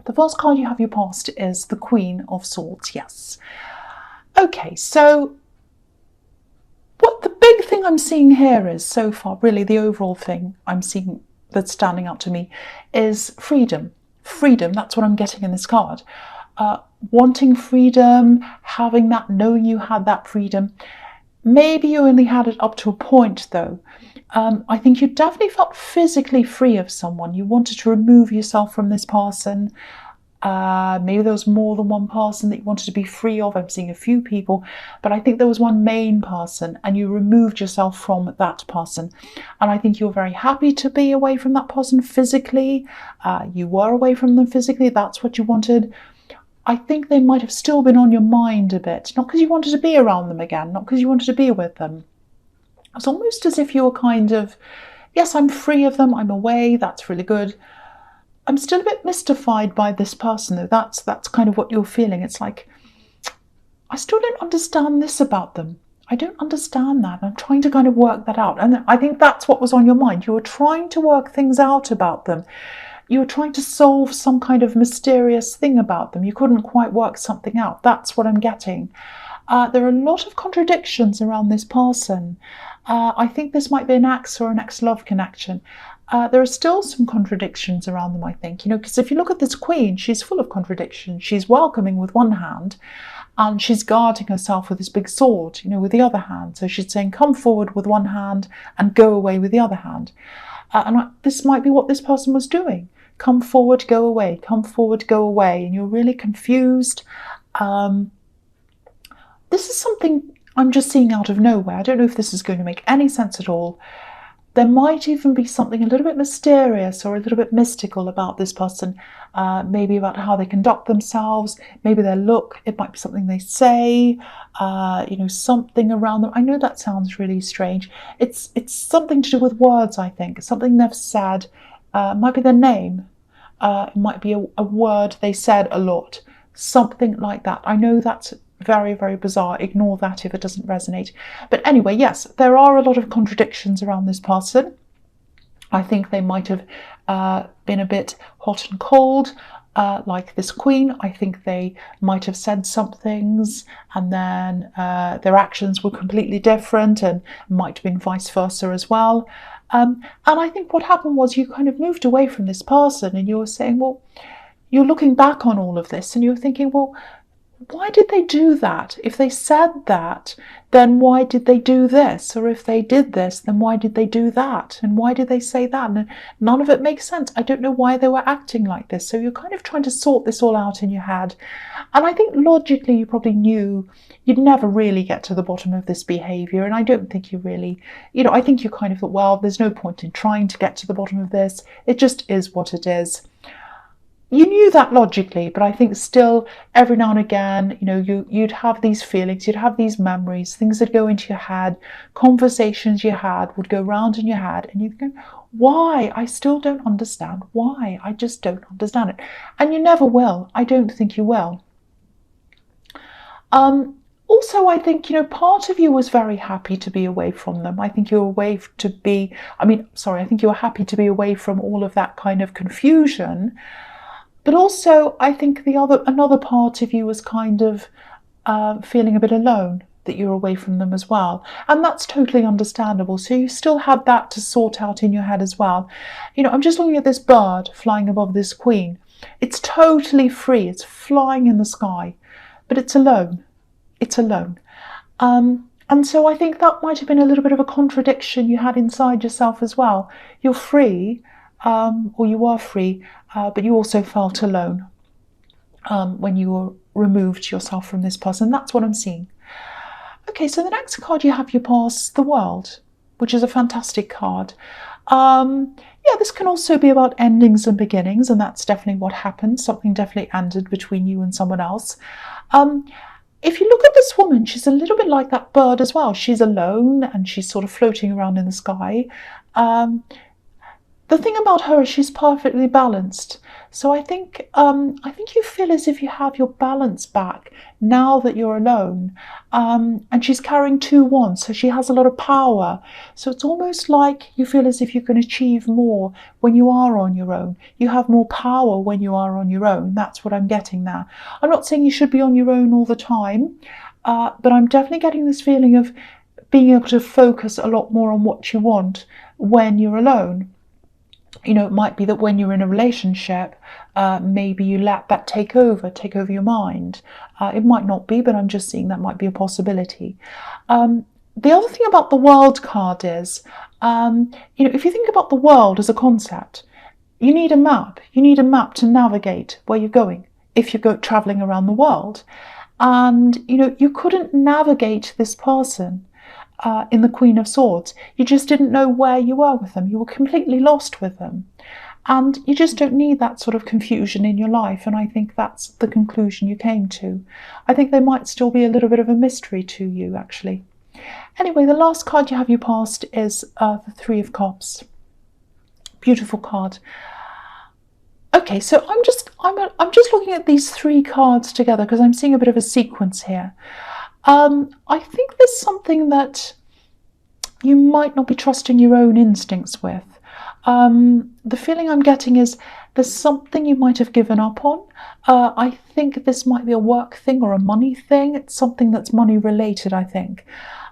The first card you have your past is the Queen of Swords, yes. Okay, so what the big thing I'm seeing here is, so far, really the overall thing I'm seeing that's standing out to me is freedom. Freedom, that's what I'm getting in this card. Wanting freedom, having that, knowing you had that freedom. Maybe you only had it up to a point, though. I think you definitely felt physically free of someone. You wanted to remove yourself from this person. Maybe there was more than one person that you wanted to be free of. I'm seeing a few people, but I think there was one main person and you removed yourself from that person. And I think you're very happy to be away from that person physically. You were away from them physically. That's what you wanted. I think they might have still been on your mind a bit, not because you wanted to be around them again, not because you wanted to be with them. It's almost as if you were kind of, yes, I'm free of them, I'm away, that's really good. I'm still a bit mystified by this person, though. That's kind of what you're feeling. It's like, I still don't understand this about them. I don't understand that. I'm trying to kind of work that out. And I think that's what was on your mind. You were trying to work things out about them. You were trying to solve some kind of mysterious thing about them. You couldn't quite work something out. That's what I'm getting. There are a lot of contradictions around this person. I think this might be an ex or an ex-love connection. There are still some contradictions around them, I think, because if you look at this queen, she's full of contradictions. She's welcoming with one hand and she's guarding herself with this big sword, with the other hand. So she's saying, come forward with one hand and go away with the other hand. This might be what this person was doing. Come forward, go away, come forward, go away. And you're really confused. This is something I'm just seeing out of nowhere. I don't know if this is going to make any sense at all. There might even be something a little bit mysterious or a little bit mystical about this person, maybe about how they conduct themselves, maybe their look. It might be something they say, something around them. I know that sounds really strange. It's something to do with words, I think, something they've said. It might be their name. It might be a word they said a lot, something like that. I know that's very, very bizarre. Ignore that if it doesn't resonate. But anyway, yes, there are a lot of contradictions around this person. I think they might have been a bit hot and cold, like this queen. I think they might have said some things and then their actions were completely different, and might have been vice versa as well. And I think what happened was you kind of moved away from this person and you were saying, well, you're looking back on all of this and you're thinking, well, why did they do that? If they said that, then why did they do this? Or if they did this, then why did they do that? And why did they say that? And none of it makes sense. I don't know why they were acting like this. So you're kind of trying to sort this all out in your head. And I think logically you probably knew you'd never really get to the bottom of this behaviour. And I don't think you really, I think you kind of thought, well, there's no point in trying to get to the bottom of this. It just is what it is. You knew that logically, but I think still every now and again, you'd have these feelings, you'd have these memories, things that go into your head, conversations you had would go round in your head, and you'd go, why? I still don't understand why. I just don't understand it. And you never will. I don't think you will. Also, I think, part of you was very happy to be away from them. I think you were I think you were happy to be away from all of that kind of confusion. But also, I think another part of you was kind of feeling a bit alone, that you're away from them as well. And that's totally understandable. So you still had that to sort out in your head as well. I'm just looking at this bird flying above this queen. It's totally free. It's flying in the sky, but it's alone. It's alone. And so I think that might have been a little bit of a contradiction you had inside yourself as well. You're free, or you were free, but you also felt alone when you removed yourself from this person. That's what I'm seeing. Okay, so the next card you have your past, the World, which is a fantastic card. This can also be about endings and beginnings, and that's definitely what happened. Something definitely ended between you and someone else. If you look at this woman, she's a little bit like that bird as well. She's alone and she's sort of floating around in the sky. the thing about her is she's perfectly balanced. So I think you feel as if you have your balance back now that you're alone. And she's carrying 2 wands, so she has a lot of power. So it's almost like you feel as if you can achieve more when you are on your own. You have more power when you are on your own. That's what I'm getting there. I'm not saying you should be on your own all the time, but I'm definitely getting this feeling of being able to focus a lot more on what you want when you're alone. It might be that when you're in a relationship, maybe you let that take over your mind. It might not be, but I'm just seeing that might be a possibility. The other thing about the world card is, if you think about the world as a concept, you need a map. You need a map to navigate where you're going if you go traveling around the world. And, you couldn't navigate this person in the Queen of Swords. You just didn't know where you were with them. You were completely lost with them. And you just don't need that sort of confusion in your life. And I think that's the conclusion you came to. I think they might still be a little bit of a mystery to you, actually. Anyway, the last card you have your past is the Three of Cups. Beautiful card. Okay, so I'm just looking at these 3 cards together because I'm seeing a bit of a sequence here. I think there's something that you might not be trusting your own instincts with. The feeling I'm getting is there's something you might have given up on. I think this might be a work thing or a money thing. It's something that's money related, I think.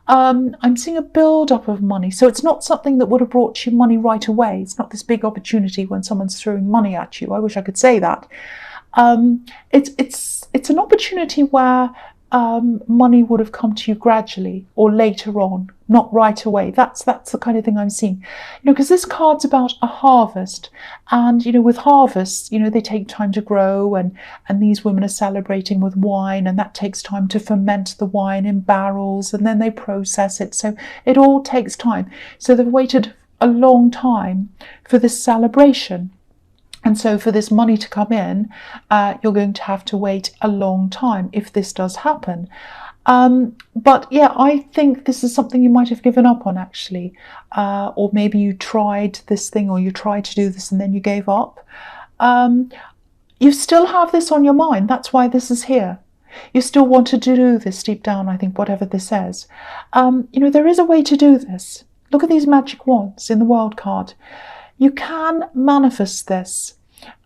I'm seeing a build-up of money. So it's not something that would have brought you money right away. It's not this big opportunity when someone's throwing money at you. I wish I could say that. It's an opportunity where money would have come to you gradually or later on, not right away. That's the kind of thing I'm seeing. Because this card's about a harvest, and with harvests, they take time to grow, and these women are celebrating with wine, and that takes time to ferment the wine in barrels, and then they process it. So it all takes time. So they've waited a long time for this celebration. And so for this money to come in, you're going to have to wait a long time if this does happen. But yeah, I think this is something you might have given up on, actually. Or maybe you tried this thing, or you tried to do this and then you gave up. You still have this on your mind. That's why this is here. You still want to do this deep down, I think, whatever this says. There is a way to do this. Look at these magic wands in the world card. You can manifest this,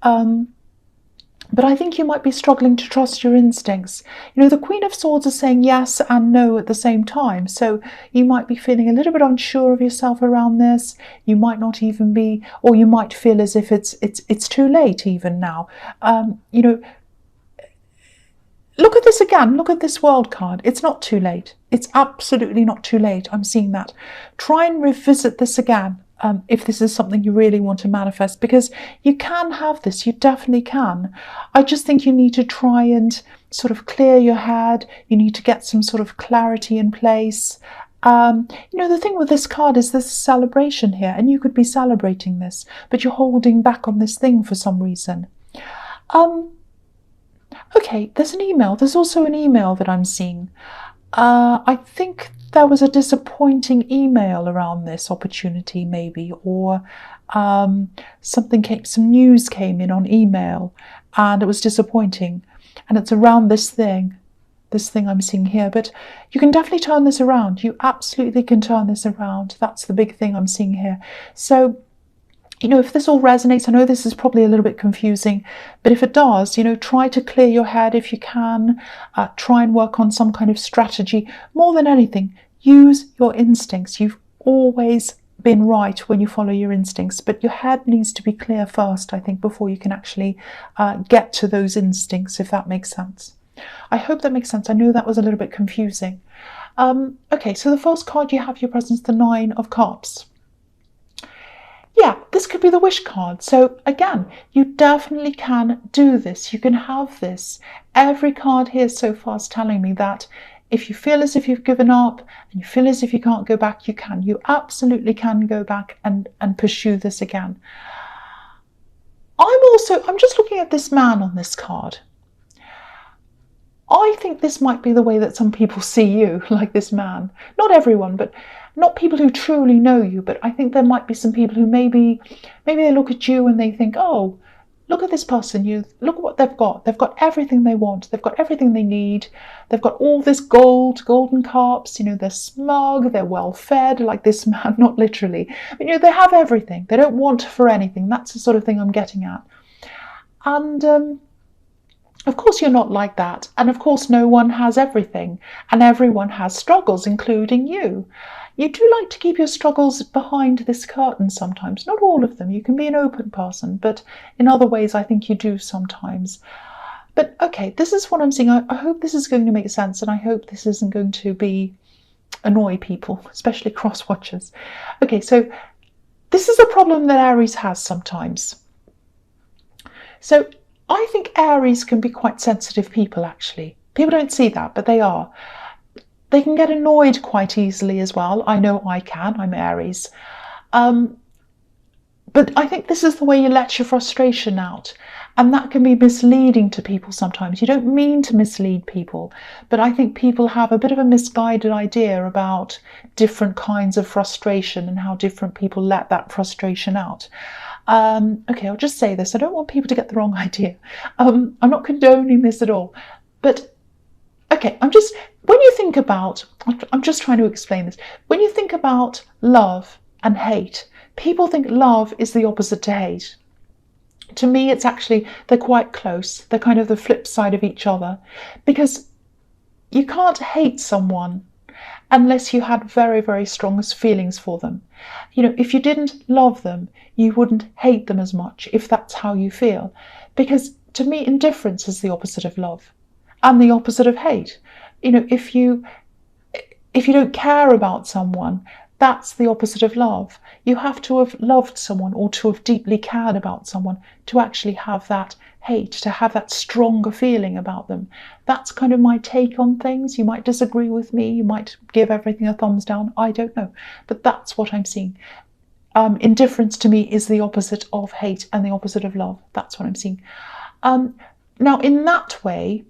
but I think you might be struggling to trust your instincts. The Queen of Swords is saying yes and no at the same time, so you might be feeling a little bit unsure of yourself around this. You might not even be, or you might feel as if it's too late even now. Look at this again. Look at this world card. It's not too late. It's absolutely not too late. I'm seeing that. Try and revisit this again. If this is something you really want to manifest, because you can have this, you definitely can. I just think you need to try and sort of clear your head. You need to get some sort of clarity in place. The thing with this card is there's a celebration here, and you could be celebrating this, but you're holding back on this thing for some reason. Okay, there's an email. There's also an email that I'm seeing. I think there was a disappointing email around this opportunity, maybe, or some news came in on email and it was disappointing, and it's around this thing I'm seeing here. But you can definitely turn this around. You absolutely can turn this around. That's the big thing I'm seeing here. So if this all resonates, I know this is probably a little bit confusing, but if it does, try to clear your head if you can. Try and work on some kind of strategy. More than anything, use your instincts. You've always been right when you follow your instincts, but your head needs to be clear first, I think, before you can actually get to those instincts, if that makes sense. I hope that makes sense. I know that was a little bit confusing. Okay, so the first card you have your presence, the Nine of Cups. Yeah, this could be the wish card. So again, you definitely can do this. You can have this. Every card here so far is telling me that if you feel as if you've given up and you feel as if you can't go back, you can. You absolutely can go back and pursue this again. I'm just looking at this man on this card. I think this might be the way that some people see you, like this man. Not everyone, but not people who truly know you, but I think there might be some people who maybe they look at you and they think, oh, look at this person, you look at what they've got. They've got everything they want. They've got everything they need. They've got all this golden carps, they're smug, they're well fed, like this man, not literally. But, they have everything. They don't want for anything. That's the sort of thing I'm getting at. And of course you're not like that. And of course no one has everything. And everyone has struggles, including you. You do like to keep your struggles behind this curtain sometimes. Not all of them. You can be an open person, but in other ways I think you do sometimes. But okay, this is what I'm seeing. I hope this is going to make sense, and I hope this isn't going to annoy people, especially cross-watchers. Okay, so this is a problem that Aries has sometimes. So I think Aries can be quite sensitive people, actually. People don't see that, but they are. They can get annoyed quite easily as well. I know I can. I'm Aries. But I think this is the way you let your frustration out. And that can be misleading to people sometimes. You don't mean to mislead people, but I think people have a bit of a misguided idea about different kinds of frustration and how different people let that frustration out. Okay, I'll just say this. I don't want people to get the wrong idea. I'm not condoning this at all. But, okay, when you think about, I'm just trying to explain this. When you think about love and hate, people think love is the opposite to hate. To me, it's actually, they're quite close. They're kind of the flip side of each other. Because you can't hate someone unless you had very, very strong feelings for them. If you didn't love them, you wouldn't hate them as much, if that's how you feel. Because to me, indifference is the opposite of love and the opposite of hate. If you don't care about someone, that's the opposite of love. You have to have loved someone or to have deeply cared about someone to actually have that hate, to have that stronger feeling about them. That's kind of my take on things. You might disagree with me. You might give everything a thumbs down. I don't know. But that's what I'm seeing. Indifference to me is the opposite of hate and the opposite of love. That's what I'm seeing. Now, in that way,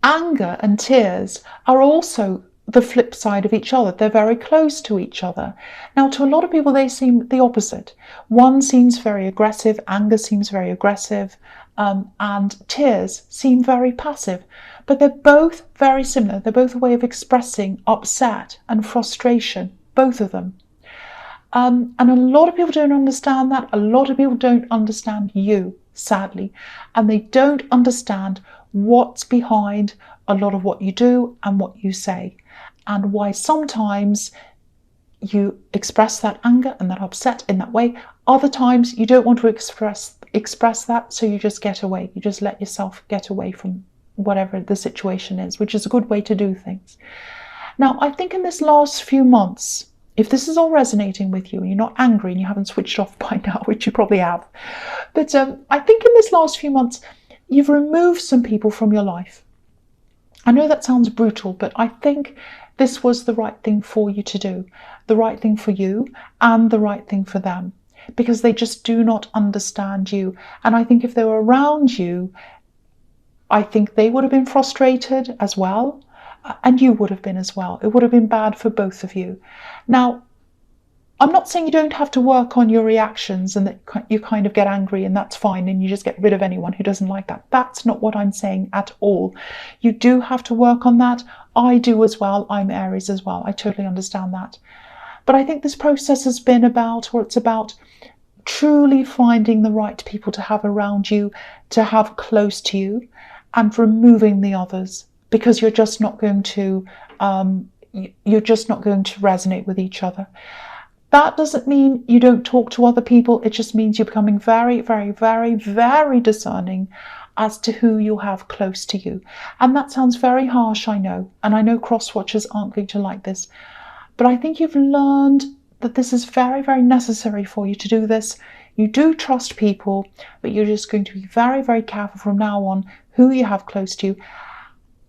anger and tears are also the flip side of each other. They're very close to each other. Now, to a lot of people, they seem the opposite. One seems very aggressive, anger seems very aggressive, and tears seem very passive. But they're both very similar. They're both a way of expressing upset and frustration, both of them. And a lot of people don't understand that. A lot of people don't understand you, sadly. And they don't understand what's behind a lot of what you do and what you say, and why sometimes you express that anger and that upset in that way. Other times you don't want to express that, so you just get away. You just let yourself get away from whatever the situation is, which is a good way to do things. Now, I think in this last few months, if this is all resonating with you and you're not angry and you haven't switched off by now, which you probably have, but I think in this last few months, you've removed some people from your life. I know that sounds brutal, but I think this was the right thing for you to do, the right thing for you and the right thing for them, because they just do not understand you. And I think if they were around you, I think they would have been frustrated as well, and you would have been as well. It would have been bad for both of you. Now, I'm not saying you don't have to work on your reactions and that you kind of get angry and that's fine and you just get rid of anyone who doesn't like that. That's not what I'm saying at all. You do have to work on that. I do as well. I'm Aries as well. I totally understand that. But I think this process has been about, or it's about, truly finding the right people to have around you, to have close to you, and removing the others, because you're just not going to resonate with each other. That doesn't mean you don't talk to other people. It just means you're becoming very, very, very, very discerning as to who you have close to you. And that sounds very harsh, I know. And I know cross-watchers aren't going to like this. But I think you've learned that this is very, very necessary for you to do this. You do trust people, but you're just going to be very, very careful from now on who you have close to you.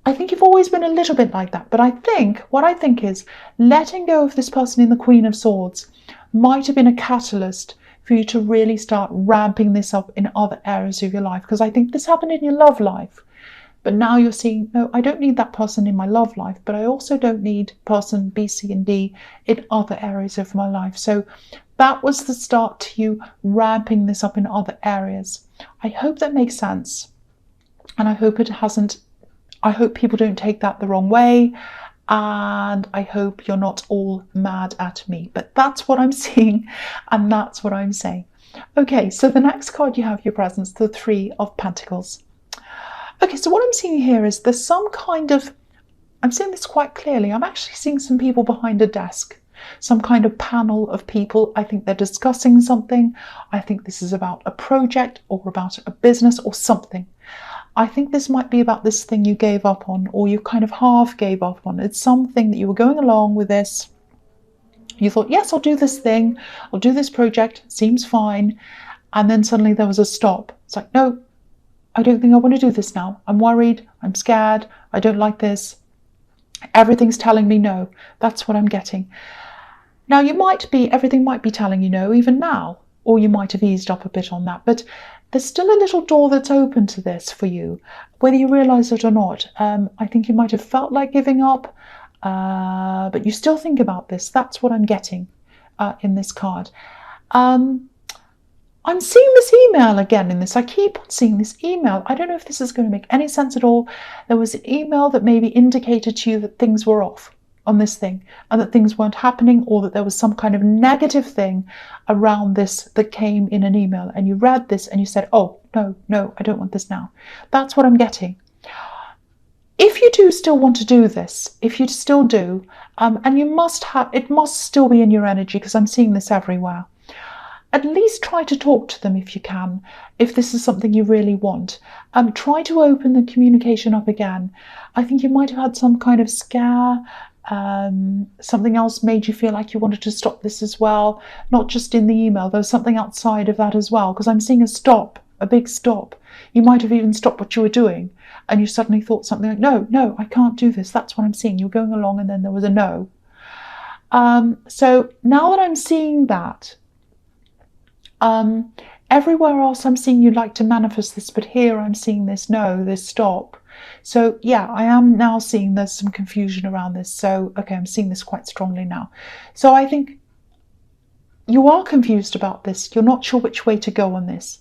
I think you've always been a little bit like that, but what I think is letting go of this person in the Queen of Swords might have been a catalyst for you to really start ramping this up in other areas of your life, because I think this happened in your love life. But now you're seeing, no, I don't need that person in my love life, but I also don't need person B, C, and D in other areas of my life. So that was the start to you ramping this up in other areas. I hope that makes sense. And I hope it hasn't, I hope people don't take that the wrong way. And I hope you're not all mad at me. But that's what I'm seeing, and that's what I'm saying. Okay, so the next card you have your presence, the Three of Pentacles. Okay, so what I'm seeing here is there's some kind of, I'm seeing this quite clearly. I'm actually seeing some people behind a desk, some kind of panel of people. I think they're discussing something. I think this is about a project or about a business or something. I think this might be about this thing you gave up on, or you kind of half gave up on. It's something that you were going along with this. You thought, yes, I'll do this thing. I'll do this project. Seems fine. And then suddenly there was a stop. It's like, no, I don't think I want to do this now. I'm worried. I'm scared. I don't like this. Everything's telling me no. That's what I'm getting. Now, everything might be telling you no even now, or you might have eased up a bit on that. But there's still a little door that's open to this for you, whether you realize it or not. I think you might have felt like giving up, but you still think about this. That's what I'm getting in this card. I'm seeing this email again in this. I keep on seeing this email. I don't know if this is going to make any sense at all. There was an email that maybe indicated to you that things were off on this thing and that things weren't happening, or that there was some kind of negative thing around this that came in an email, and you read this and you said, oh, no, I don't want this now. That's what I'm getting. If you do still want to do this, if you still do, and it must still be in your energy, because I'm seeing this everywhere. At least try to talk to them if you can, if this is something you really want. Try to open the communication up again. I think you might have had some kind of scare. Something else made you feel like you wanted to stop this as well. Not just in the email, there was something outside of that as well, because I'm seeing a stop, a big stop. You might have even stopped what you were doing, and you suddenly thought something like, no, I can't do this. That's what I'm seeing. You were going along and then there was a no. So now that I'm seeing that, everywhere else I'm seeing you'd like to manifest this, but here I'm seeing this no, this stop. So yeah, I am now seeing there's some confusion around this. So okay, I'm seeing this quite strongly now. So I think you are confused about this. You're not sure which way to go on this.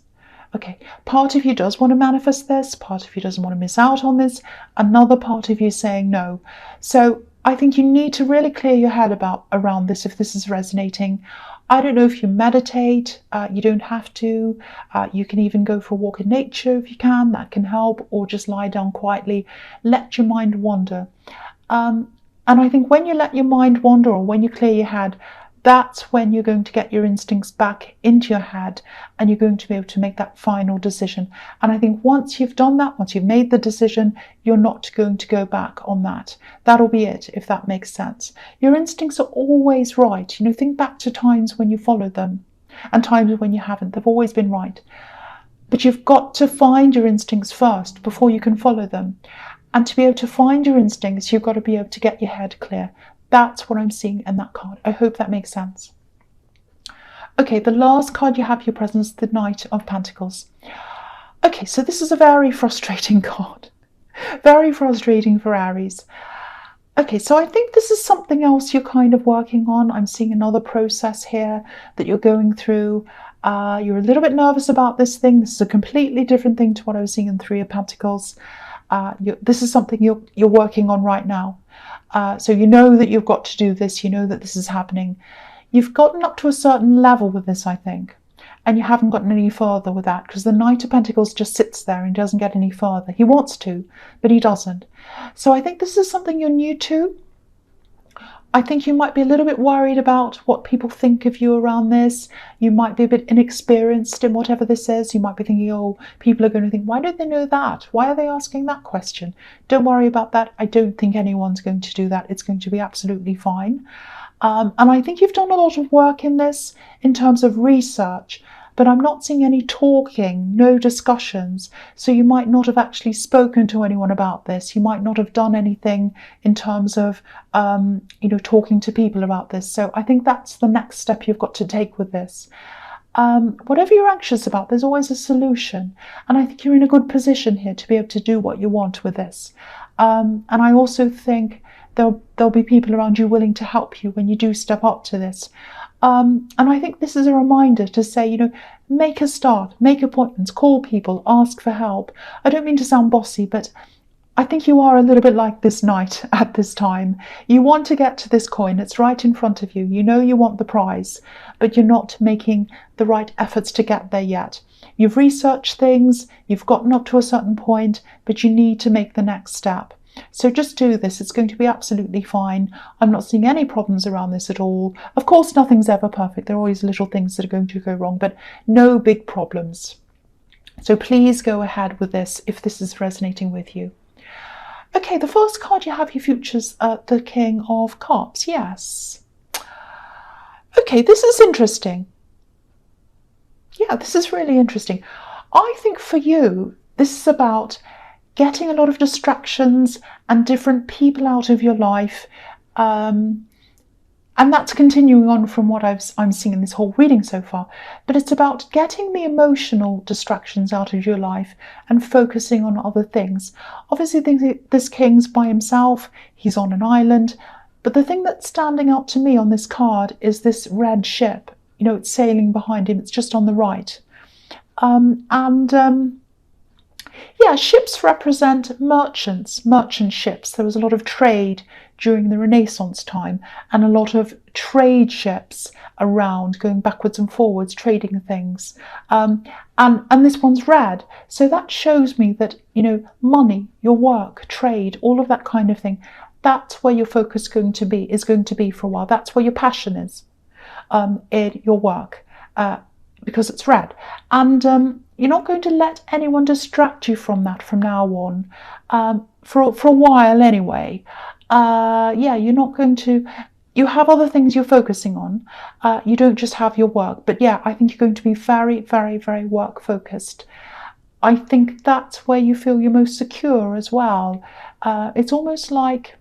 Okay, part of you does want to manifest this, part of you doesn't want to miss out on this, another part of you saying no. So I think you need to really clear your head around this if this is resonating. I don't know if you meditate, you don't have to. You can even go for a walk in nature if you can, that can help, or just lie down quietly, let your mind wander. And I think when you let your mind wander, or when you clear your head, that's when you're going to get your instincts back into your head, and you're going to be able to make that final decision. And I think once you've done that, once you've made the decision, you're not going to go back on that. That'll be it, if that makes sense. Your instincts are always right. Think back to times when you followed them and times when you haven't. They've always been right. But you've got to find your instincts first before you can follow them. And to be able to find your instincts, you've got to be able to get your head clear. That's what I'm seeing in that card. I hope that makes sense. Okay, the last card you have your presence, the Knight of Pentacles. Okay, so this is a very frustrating card. Very frustrating for Aries. Okay, so I think this is something else you're kind of working on. I'm seeing another process here that you're going through. You're a little bit nervous about this thing. This is a completely different thing to what I was seeing in Three of Pentacles. This is something you're working on right now. So you know that you've got to do this, you know that this is happening. You've gotten up to a certain level with this, I think, and you haven't gotten any further with that, because the Knight of Pentacles just sits there and doesn't get any further. He wants to, but he doesn't. So I think this is something you're new to. I think you might be a little bit worried about what people think of you around this. You might be a bit inexperienced in whatever this is. You might be thinking, oh, people are going to think, why don't they know that? Why are they asking that question? Don't worry about that. I don't think anyone's going to do that. It's going to be absolutely fine. And I think you've done a lot of work in this in terms of research, but I'm not seeing any talking, no discussions. So you might not have actually spoken to anyone about this. You might not have done anything in terms of, talking to people about this. So I think that's the next step you've got to take with this. Whatever you're anxious about, there's always a solution. And I think you're in a good position here to be able to do what you want with this. And I also think there'll be people around you willing to help you when you do step up to this. And I think this is a reminder to say, make a start, make appointments, call people, ask for help. I don't mean to sound bossy, but I think you are a little bit like this knight at this time. You want to get to this coin. It's right in front of you. You know you want the prize, but you're not making the right efforts to get there yet. You've researched things, you've gotten up to a certain point, but you need to make the next step. So just do this. It's going to be absolutely fine. I'm not seeing any problems around this at all. Of course, nothing's ever perfect. There are always little things that are going to go wrong, but no big problems. So please go ahead with this if this is resonating with you. Okay, the first card you have, your future's the King of Cups. Yes. Okay, this is interesting. Yeah, this is really interesting. I think for you, this is about getting a lot of distractions and different people out of your life. And that's continuing on from what I'm seeing in this whole reading so far. But it's about getting the emotional distractions out of your life and focusing on other things. Obviously, this king's by himself. He's on an island. But the thing that's standing out to me on this card is this red ship. It's sailing behind him. It's just on the right. Yeah, ships represent merchants, merchant ships. There was a lot of trade during the Renaissance time and a lot of trade ships around going backwards and forwards, trading things. And this one's red. So that shows me that, money, your work, trade, all of that kind of thing, that's where your focus is going to be for a while. That's where your passion is in your work because it's red. And you're not going to let anyone distract you from that from now on, for a while anyway. You're not going to. You have other things you're focusing on. You don't just have your work. But yeah, I think you're going to be very, very, very work focused. I think that's where you feel you're most secure as well. It's almost like,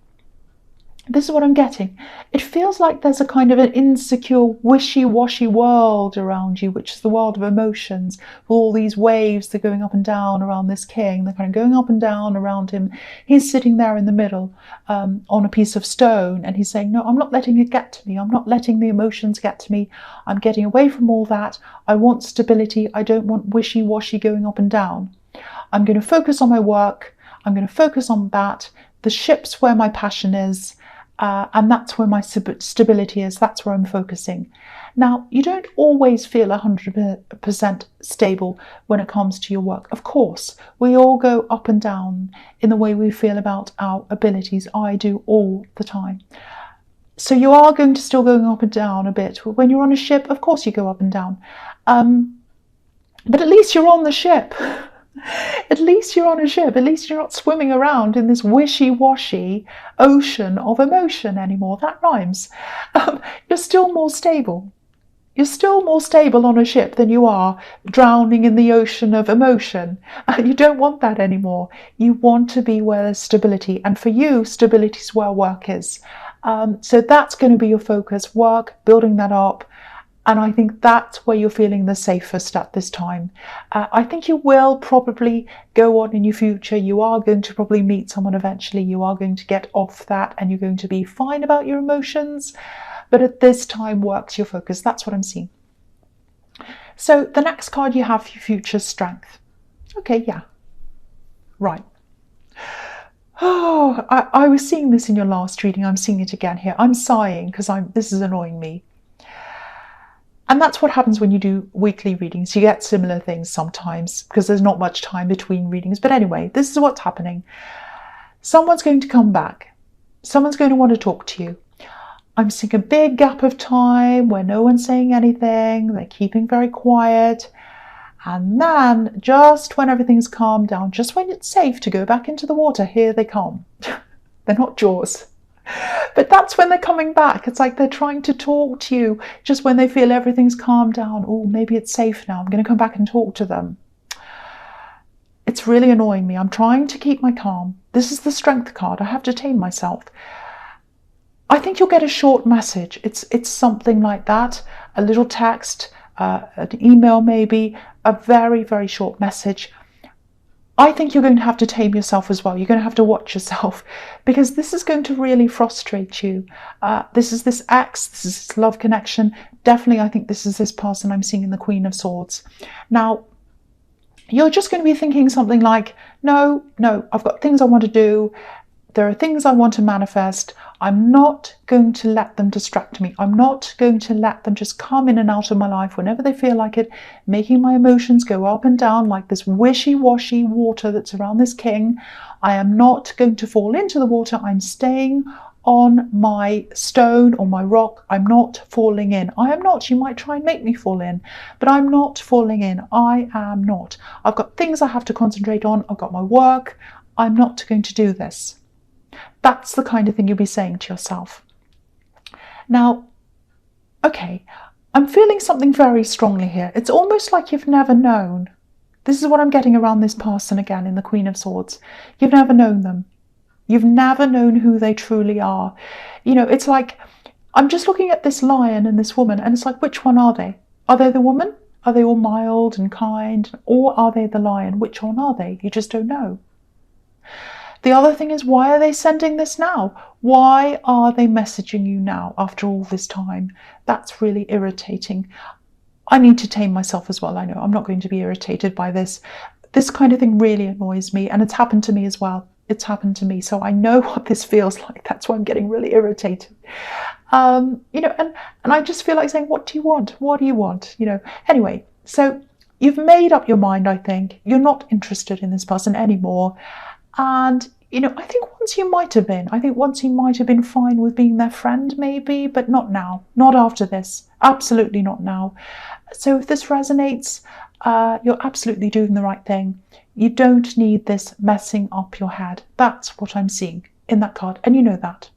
this is what I'm getting. It feels like there's a kind of an insecure, wishy-washy world around you, which is the world of emotions. All these waves, they're going up and down around this king. They're kind of going up and down around him. He's sitting there in the middle on a piece of stone, and he's saying, no, I'm not letting it get to me. I'm not letting the emotions get to me. I'm getting away from all that. I want stability. I don't want wishy-washy going up and down. I'm going to focus on my work. I'm going to focus on that. The ship's where my passion is. And that's where my stability is. That's where I'm focusing. Now, you don't always feel 100% stable when it comes to your work. Of course, we all go up and down in the way we feel about our abilities. I do all the time. So you are going to still going up and down a bit. When you're on a ship, of course you go up and down. But at least you're on the ship. At least you're on a ship. At least you're not swimming around in this wishy-washy ocean of emotion anymore. That rhymes. You're still more stable. You're still more stable on a ship than you are drowning in the ocean of emotion. You don't want that anymore. You want to be where there's stability. And for you, stability is where work is. So that's going to be your focus, work, building that up. And I think that's where you're feeling the safest at this time. I think you will probably go on in your future. You are going to probably meet someone eventually. You are going to get off that and you're going to be fine about your emotions. But at this time, work's your focus. That's what I'm seeing. So the next card you have, your future strength. Okay, yeah. Right. Oh, I was seeing this in your last reading. I'm seeing it again here. I'm sighing because this is annoying me. And that's what happens when you do weekly readings. You get similar things sometimes because there's not much time between readings. But anyway, this is what's happening. Someone's going to come back. Someone's going to want to talk to you. I'm seeing a big gap of time where no one's saying anything. They're keeping very quiet. And then just when everything's calmed down, just when it's safe to go back into the water, here they come. They're not Jaws. But that's when they're coming back. It's like they're trying to talk to you just when they feel everything's calmed down. Oh, maybe it's safe now. I'm going to come back and talk to them. It's really annoying me. I'm trying to keep my calm. This is the strength card. I have to tame myself. I think you'll get a short message. It's something like that. A little text, an email maybe, a very, very short message. I think you're going to have to tame yourself as well. You're going to have to watch yourself, because this is going to really frustrate you. This is this ex, this is this love connection. Definitely, I think this is this person I'm seeing in the Queen of Swords. Now, you're just going to be thinking something like, no, I've got things I want to do. There are things I want to manifest. I'm not going to let them distract me. I'm not going to let them just come in and out of my life whenever they feel like it, making my emotions go up and down like this wishy-washy water that's around this king. I am not going to fall into the water. I'm staying on my stone or my rock. I'm not falling in. I am not. You might try and make me fall in, but I'm not falling in. I am not. I've got things I have to concentrate on. I've got my work. I'm not going to do this. That's the kind of thing you'll be saying to yourself. Now, okay, I'm feeling something very strongly here. It's almost like you've never known. This is what I'm getting around this person again in the Queen of Swords. You've never known them. You've never known who they truly are. You know, it's like, I'm just looking at this lion and this woman, and it's like, which one are they? Are they the woman? Are they all mild and kind? Or are they the lion? Which one are they? You just don't know. The other thing is, why are they sending this now? Why are they messaging you now after all this time? That's really irritating. I need to tame myself as well. I know I'm not going to be irritated by this. This kind of thing really annoys me, and it's happened to me as well. It's happened to me, so I know what this feels like. That's why I'm getting really irritated. You know, and I just feel like saying, what do you want? What do you want? You know, anyway, so you've made up your mind, I think. You're not interested in this person anymore. And, you know, I think once you might have been. I think once you might have been fine with being their friend, maybe, but not now. Not after this. Absolutely not now. So if this resonates, you're absolutely doing the right thing. You don't need this messing up your head. That's what I'm seeing in that card, and you know that.